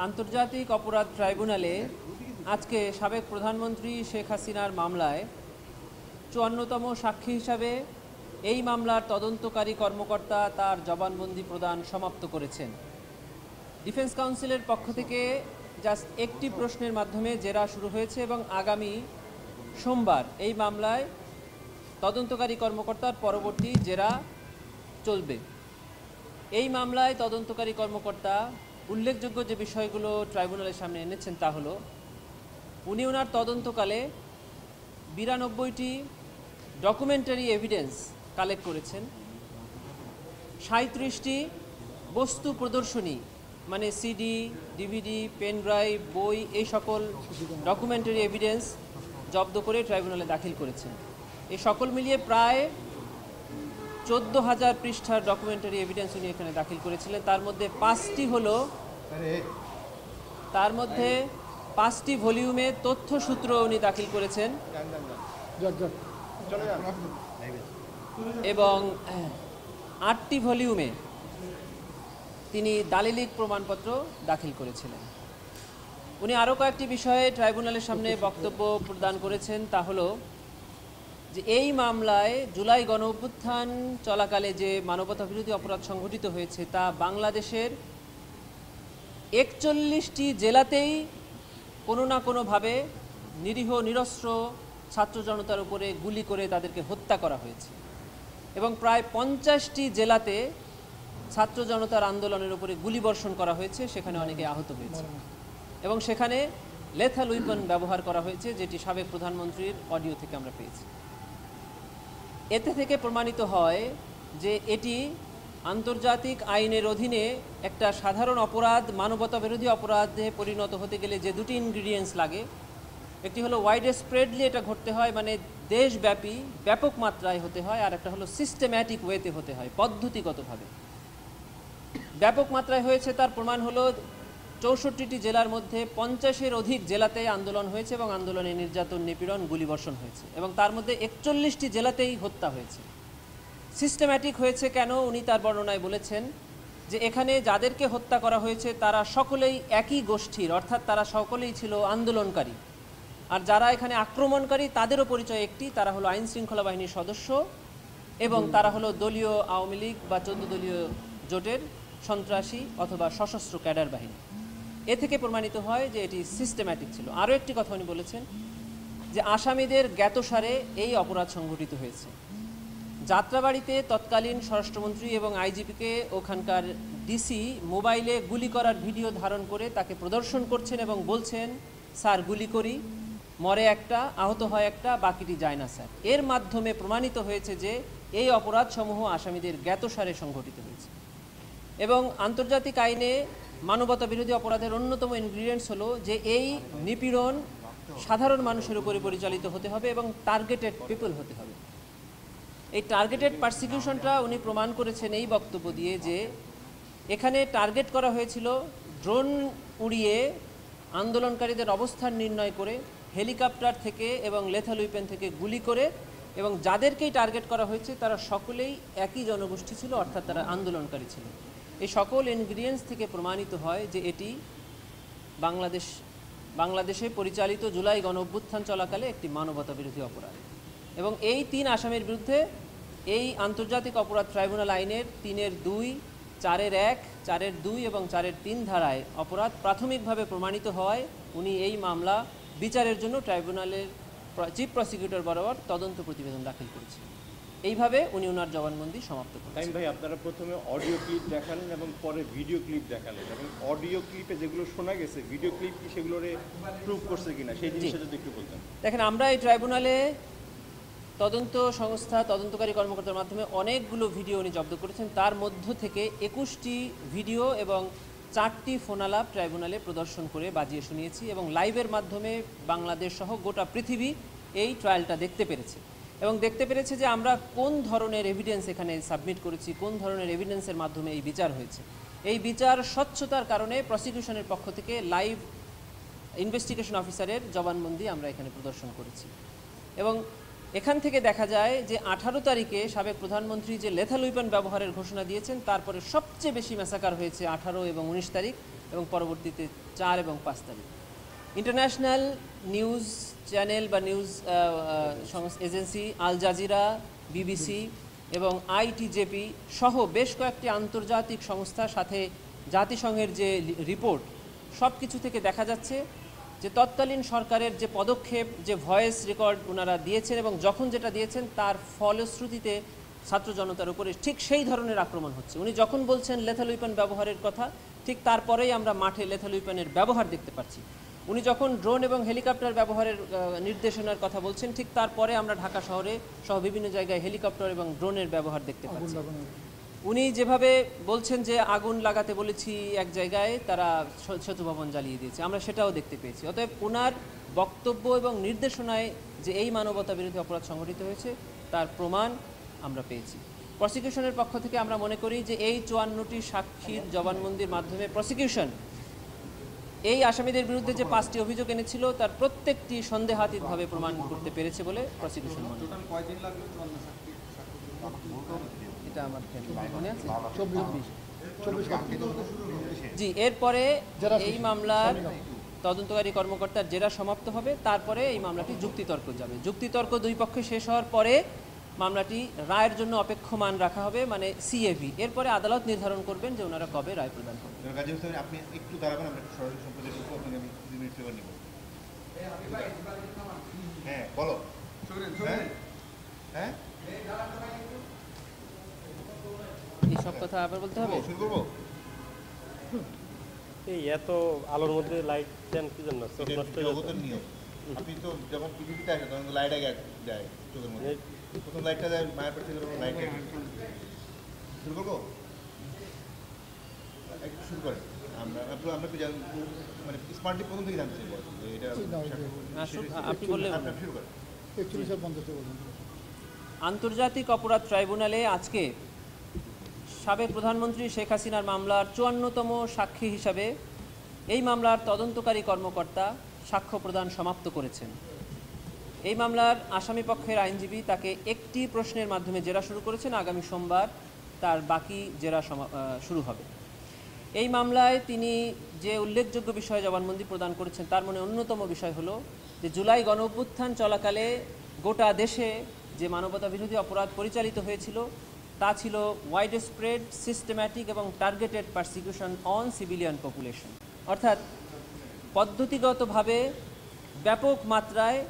আন্তর্জাতিক অপরাধ ট্রাইব্যুনালে আজকে সাবেক প্রধানমন্ত্রী শেখ হাসিনার মামলায় ৫৪তম সাক্ষী হিসাবে এই মামলার তদন্তকারী কর্মকর্তা তার জবানবন্দি প্রদান সমাপ্ত করেছেন। ডিফেন্স কাউন্সিলের পক্ষ থেকে জাস্ট একটি প্রশ্নের মাধ্যমে জেরা শুরু হয়েছে এবং আগামী সোমবার এই মামলায় তদন্তকারী কর্মকর্তার পরবর্তী জেরা চলবে। এই মামলায় তদন্তকারী কর্মকর্তা উল্লেখযোগ্য যে বিষয়গুলো ট্রাইব্যুনালের সামনে এনেছেন তা হলো, উনি ওনার তদন্তকালে ৯২টি ডকুমেন্টারি এভিডেন্স কালেক্ট করেছেন, ৩৭টি বস্তু প্রদর্শনী মানে সিডি, ডিভিডি, পেন ড্রাইভ, বই এই সকল ডকুমেন্টারি এভিডেন্স জব্দ করে ট্রাইব্যুনালে দাখিল করেছেন। এই সকল মিলিয়ে প্রায় ১৪,০০০ পৃষ্ঠার ডকুমেন্টারি এভিডেন্স উনি এখানে দাখিল করেছিলেন। তার মধ্যে পাঁচটি ভলিউমে তথ্যসূত্র উনি দাখিল করেছেন এবং ৮টি ভলিউমে তিনি দালিলিক প্রমাণপত্র দাখিল করেছিলেন। উনি আরও কয়েকটি বিষয়ে ট্রাইব্যুনালের সামনে বক্তব্য প্রদান করেছেন, তা হলো যে এই মামলায় জুলাই গণঅভ্যুত্থান চলাকালে যে মানবতাবিরোধী অপরাধ সংঘটিত হয়েছে তা বাংলাদেশের ৪১টি জেলাতেই কোনো না কোনোভাবে নিরীহ নিরস্ত্র ছাত্র জনতার উপরে গুলি করে তাদেরকে হত্যা করা হয়েছে এবং প্রায় ৫০টি জেলাতে ছাত্র জনতার আন্দোলনের উপরে গুলিবর্ষণ করা হয়েছে, সেখানে অনেকে আহত হয়েছে এবং সেখানে লেথাল উইপন ব্যবহার করা হয়েছে, যেটি সাবেক প্রধানমন্ত্রীর অডিও থেকে আমরা পেয়েছি। এতে থেকে প্রমাণিত হয় যে এটি আন্তর্জাতিক আইনের অধীনে একটা সাধারণ অপরাধ, মানবতা বিরোধী অপরাধে পরিণত হতে গেলে যে দুটি ইনগ্রিডিয়েন্টস লাগে, একটি হলো ওয়াইড স্প্রেডলি এটা ঘটতে হয়, মানে দেশব্যাপী ব্যাপক মাত্রায় হতে হয়, আর একটা হলো সিস্টেম্যাটিক ওয়েতে হতে হয়, পদ্ধতিগতভাবে। ব্যাপক মাত্রায় হয়েছে তার প্রমাণ হলো ৬৪টি জেলার মধ্যে ৫০-এর অধিক জেলাতে আন্দোলন হয়েছে এবং আন্দোলনে নির্যাতন, নিপীড়ন, গুলিবর্ষণ হয়েছে এবং তার মধ্যে ৪১টি জেলাতেই হত্যা হয়েছে। সিস্টেম্যাটিক হয়েছে কেন, উনি তার বর্ণনায় বলেছেন যে এখানে যাদেরকে হত্যা করা হয়েছে তারা সকলেই একই গোষ্ঠীর, অর্থাৎ তারা সকলেই ছিল আন্দোলনকারী, আর যারা এখানে আক্রমণকারী তাদেরও পরিচয় একটি, তারা হলো আইন শৃঙ্খলা বাহিনীর সদস্য এবং তারা হলো দলীয় আওয়ামী লীগ বা ১৪ দলীয় জোটের সন্ত্রাসী অথবা সশস্ত্র ক্যাডার বাহিনী। এ থেকে প্রমাণিত হয় যে এটি সিস্টেম্যাটিক ছিল। আরও একটি কথা উনি বলেছেন যে আসামিদের জ্ঞাতসারে এই অপরাধ সংঘটিত হয়েছে। যাত্রাবাড়িতে তৎকালীন স্বরাষ্ট্রমন্ত্রী এবং আইজিপিকে ওখানকার ডিসি মোবাইলে গুলি করার ভিডিও ধারণ করে তাকে প্রদর্শন করছেন এবং বলছেন, স্যার গুলি করি, মরে একটা, আহত হয় একটা, বাকিটি যায় না স্যার। এর মাধ্যমে প্রমাণিত হয়েছে যে এই অপরাধসমূহ আসামিদের জ্ঞাতসারে সংঘটিত হয়েছে এবং আন্তর্জাতিক আইনে মানবতা বিরোধী অপরাধের অন্যতম ইনগ্রিডিয়েন্টস হলো যে এই নিপীড়ন সাধারণ মানুষের উপরে পরিচালিত হতে হবে এবং টার্গেটেড পিপল হতে হবে। এই টার্গেটেড পারসিকিউশনটা উনি প্রমাণ করেছেন এই বক্তব্য দিয়ে যে এখানে টার্গেট করা হয়েছিল ড্রোন উড়িয়ে আন্দোলনকারীদের অবস্থান নির্ণয় করে, হেলিকপ্টার থেকে এবং লেথাল উইপেন থেকে গুলি করে, এবং যাদেরকেই টার্গেট করা হয়েছে তারা সকলেই একই জনগোষ্ঠী ছিল, অর্থাৎ তারা আন্দোলনকারী ছিল। এই সকল ইনগ্রিডিয়েন্টস থেকে প্রমাণিত হয় যে এটি বাংলাদেশে পরিচালিত জুলাই গণঅভ্যুত্থান চলাকালে একটি মানবতা বিরোধী অপরাধ এবং এই ৩ আসামির বিরুদ্ধে এই আন্তর্জাতিক অপরাধ ট্রাইব্যুনাল আইনের ৩-এর-২, ৪-এর-১, ৪-এর-২ এবং ৪-এর-৩ ধারায় অপরাধ প্রাথমিকভাবে প্রমাণিত হয়। উনি এই মামলা বিচারের জন্য ট্রাইব্যুনালের চিফ প্রসিকিউটর বরাবর তদন্ত প্রতিবেদন দাখিল করেছেন। এইভাবে উনি ওনার জবানবন্দি সমাপ্ত করেন। ভাই, আপনারা প্রথমে অডিও ক্লিপ দেখালেন এবং পরে ভিডিও ক্লিপ দেখালেন, এবং অডিও ক্লিপে যেগুলো শোনা গেছে ভিডিও ক্লিপ কি সেগুলোরে প্রুভ করছে কিনা সেই জিনিসটা যদি একটু বলতেন। দেখেন, আমরা এই ট্রাইব্যুনালে তদন্ত সংস্থা, তদন্তকারী কর্মকর্তার মাধ্যমে অনেকগুলো ভিডিও উনি জব্দ করেছেন। তার মধ্য থেকে ২১টি ভিডিও এবং ৪টি ফোনালাপ ট্রাইব্যুনালে প্রদর্শন করে বাজিয়ে শুনিয়েছি এবং লাইভের মাধ্যমে বাংলাদেশ সহ গোটা পৃথিবী এই ট্রায়ালটা দেখতে পেরেছে এবং দেখতে পেরেছে যে আমরা কোন ধরনের এভিডেন্স এখানে সাবমিট করেছি, কোন ধরনের এভিডেন্সের মাধ্যমে এই বিচার হয়েছে। এই বিচার স্বচ্ছতার কারণে প্রসিকিউশনের পক্ষ থেকে লাইভ ইনভেস্টিগেশন অফিসারের জবানবন্দি আমরা এখানে প্রদর্শন করেছি এবং এখান থেকে দেখা যায় যে 18 তারিখে সাবেক প্রধানমন্ত্রী যে লেথাল উইপন ব্যবহারের ঘোষণা দিয়েছেন, তারপরে সবচেয়ে বেশি ম্যাসাকার হয়েছে 18 এবং 19 তারিখ, এবং পরবর্তীতে 4 এবং 5 তারিখ। ইন্টারন্যাশনাল নিউজ চ্যানেল বা news agency Al Jazeera, BBC এবং আইটিজেপি সহ বেশ কয়েকটি আন্তর্জাতিক সংস্থার সাথে জাতিসংঘের যে রিপোর্ট, সব কিছু থেকে দেখা যাচ্ছে যে তৎকালীন সরকারের যে পদক্ষেপ, যে ভয়েস রেকর্ড ওনারা দিয়েছেন এবং যখন যেটা দিয়েছেন তার ফলশ্রুতিতে ছাত্র জনতার উপরে ঠিক সেই ধরনের আক্রমণ হচ্ছে। উনি যখন বলছেন লেথাল উইপন ব্যবহারের কথা, ঠিক তারপরেই আমরা মাঠে লেথাল উইপনের ব্যবহার দেখতে পাচ্ছি। উনি যখন ড্রোন এবং হেলিকপ্টার ব্যবহারের নির্দেশনার কথা বলছেন, ঠিক তারপরে আমরা ঢাকা শহরে সহ বিভিন্ন জায়গায় হেলিকপ্টার এবং ড্রোনের ব্যবহার দেখতে পাচ্ছি। উনি যেভাবে বলছেন যে আগুন লাগাতে বলেছি এক জায়গায়, তারা সেতু ভবন জ্বালিয়ে দিয়েছে, আমরা সেটাও দেখতে পেয়েছি। অতএব ওনার বক্তব্য এবং নির্দেশনায় যে এই মানবতা বিরোধী অপরাধ সংঘটিত হয়েছে তার প্রমাণ আমরা পেয়েছি। প্রসিকিউশনের পক্ষ থেকে আমরা মনে করি যে এই 54টি সাক্ষীর জবানবন্দির মাধ্যমে প্রসিকিউশন এই আসামিদের বিরুদ্ধে যে 5টি অভিযোগ এনেছিল তার প্রত্যেকটি সন্দেহাতীতভাবে প্রমাণ করতে পেরেছে বলে প্রসিকিউশন মনে করে। এটা আমার মনে আছে 24 জি। এরপরে এই মামলার তদন্তকারী কর্মকর্তার জেরা সমাপ্ত হবে, তারপরে এই মামলাটি যুক্তিতর্ক যাবে। যুক্তিতর্ক দুই পক্ষে শেষ হওয়ার পরে মামলাটি রায়ের জন্য অপেক্ষমান রাখা হবে, মানে সিএভি। এরপরে আদালত নির্ধারণ করবেন যে ওনারা কবে রায় প্রদান করবেন। আপনি একটু দাঁড়াবেন, আমরা সরাসরি সম্প্রচার করবো, আপনাকে আমি 2 মিনিট ফেভার নিব। হ্যাঁ বলো। হ্যাঁ এই সব কথা আবার বলতে হবে। শুরু করবো। এই এত আলোর মধ্যে লাইট দেন কি জন্য? চোখ নষ্ট হয়ে যাবে। জগতের নিয়ম। আপনি তো যখন পৃথিবীতে আসে তখন লাইট আগে যায় চোখের মধ্যে। প্রথম লাইটটা যায় মায়ের পেট থেকে, লাইট শুরু করবো। একটু শুরু করেন। আমরা একটু মানে স্মার্টলি প্রথম থেকে জানতে চাইবো যে এটা আপনি বললেন শুরু করেন। আন্তর্জাতিক অপরাধ ট্রাইব্যুনালে আজকে সাবেক প্রধানমন্ত্রী শেখ হাসিনার মামলার 54তম সাক্ষী হিসাবে এই মামলার তদন্তকারী কর্মকর্তা সাক্ষ্য প্রদান সমাপ্ত করেছেন। এই মামলার আসামি পক্ষের আইনজীবী তাকে একটি প্রশ্নের মাধ্যমে জেরা শুরু করেছেন। আগামী সোমবার তার বাকি জেরা শুরু হবে। এই মামলায় তিনি যে উল্লেখযোগ্য বিষয়ে জবানবন্দি প্রদান করেছেন তার মধ্যে অন্যতম বিষয় হলো যে জুলাই গণঅভ্যুত্থান চলাকালে গোটা দেশে যে মানবতা বিরোধী অপরাধ পরিচালিত হয়েছিল তা ছিল ওয়াইড স্প্রেড, সিস্টেম্যাটিক এবং targeted persecution on civilian population. অর্থাৎ পদ্ধতিগতভাবে ব্যাপক মাত্রায়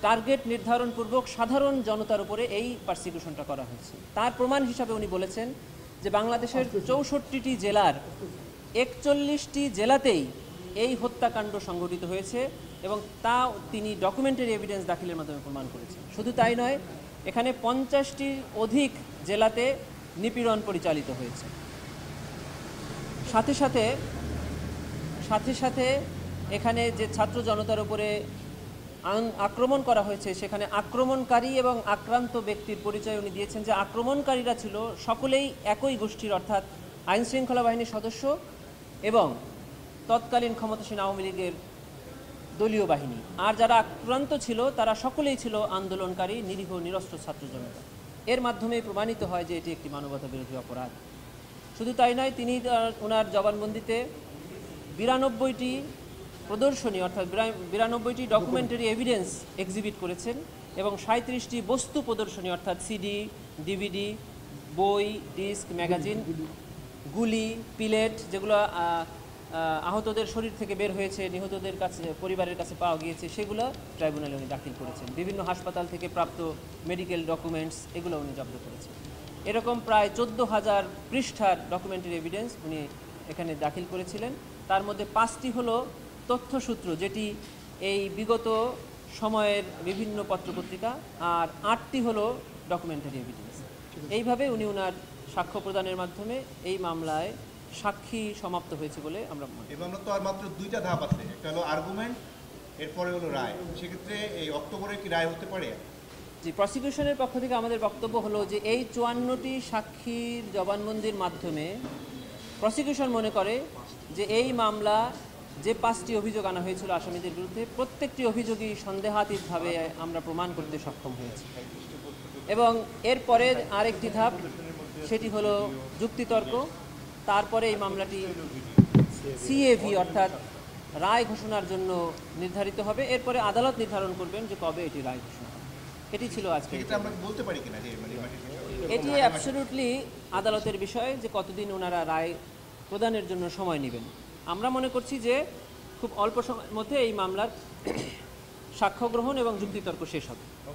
টার্গেট নির্ধারণপূর্বক সাধারণ জনতার উপরে এই পারসিকিউশনটা করা হয়েছে। তার প্রমাণ হিসাবে উনি বলেছেন যে বাংলাদেশের 64টি জেলার 41টি জেলাতেই এই হত্যাকাণ্ড সংঘটিত হয়েছে এবং তা তিনি ডকুমেন্টারি এভিডেন্স দাখিলের মাধ্যমে প্রমাণ করেছেন। শুধু তাই নয়, এখানে 50টির অধিক জেলাতে নিপীড়ন পরিচালিত হয়েছে। সাথে সাথে এখানে যে ছাত্র জনতার উপরে আক্রমণ করা হয়েছে সেখানে আক্রমণকারী এবং আক্রান্ত ব্যক্তির পরিচয় উনি দিয়েছেন যে আক্রমণকারীরা ছিল সকলেই একই গোষ্ঠীর, অর্থাৎ আইনশৃঙ্খলা বাহিনীর সদস্য এবং তৎকালীন ক্ষমতাসীন আওয়ামী লীগের দলীয় বাহিনী। আর যারা আক্রান্ত ছিল তারা সকলেই ছিল আন্দোলনকারী নিরীহ নিরস্ত্র ছাত্র জনতা। এর মাধ্যমে প্রমাণিত হয় যে এটি একটি মানবতা বিরোধী অপরাধ। শুধু তাই নয়, তিনি ওনার জবানবন্দিতে 92টি প্রদর্শনী অর্থাৎ 92টি ডকুমেন্টারি এভিডেন্স এক্সিবিট করেছেন এবং 37টি বস্তু প্রদর্শনী অর্থাৎ সিডি, ডিভিডি, বই, ডিস্ক, ম্যাগাজিন, গুলি, পিলেট যেগুলো আহতদের শরীর থেকে বের হয়েছে, নিহতদের কাছে পরিবারের কাছে পাওয়া গিয়েছে, সেগুলো ট্রাইব্যুনালে উনি দাখিল করেছেন। বিভিন্ন হাসপাতাল থেকে প্রাপ্ত মেডিকেল ডকুমেন্টস এগুলো উনি জব্দ করেছেন। এরকম প্রায় 14,000 পৃষ্ঠার ডকুমেন্টারি এভিডেন্স উনি এখানে দাখিল করেছিলেন। তার মধ্যে 5টি হলো তথ্যসূত্র, যেটি এই বিগত সময়ের বিভিন্ন পত্রপত্রিকা, আর 8টি হলো ডকুমেন্টারি এভিডেন্স। এইভাবে উনি ওনার সাক্ষ্য প্রদানের মাধ্যমে এই মামলায় সাক্ষী সমাপ্ত হয়েছে বলে আমরা মনে করি। এই মামলা তো আর মাত্র 2টা ধাপ আছে, একটা হলো আর্গুমেন্ট, এরপরে হলো রায়। সেক্ষেত্রে এই অক্টোবরে কি রায় হতে পারে? জি, প্রসিকিউশনের পক্ষ থেকে আমাদের বক্তব্য হলো যে এই 54টি সাক্ষীর জবানবন্দির মাধ্যমে প্রসিকিউশন মনে করে যে এই মামলা যে 5টি অভিযোগ আনা হয়েছিল আসামিদের বিরুদ্ধে, প্রত্যেকটি অভিযোগই সন্দেহাতীতভাবে আমরা প্রমাণ করতে সক্ষম হয়েছি। এবং এরপরে আরেকটি ধাপ, সেটি হলো যুক্তিতর্ক। তারপরে এই মামলাটি সিএভি অর্থাৎ রায় ঘোষণার জন্য নির্ধারিত হবে। এরপরে আদালত নির্ধারণ করবেন যে কবে এটি রায় ঘোষণা হবে। এটি ছিল আজকে। সেক্ষেত্রে আমরা কি বলতে পারি কিনা যে মানে এটি অ্যাবসলিউটলি আদালতের বিষয় যে কতদিন ওনারা রায় প্রদানের জন্য সময় নেবেন। আমরা মনে করছি যে খুব অল্প সময়ের মধ্যে এই মামলার সাক্ষ্য গ্রহণ এবং যুক্তিতর্ক শেষ হবে।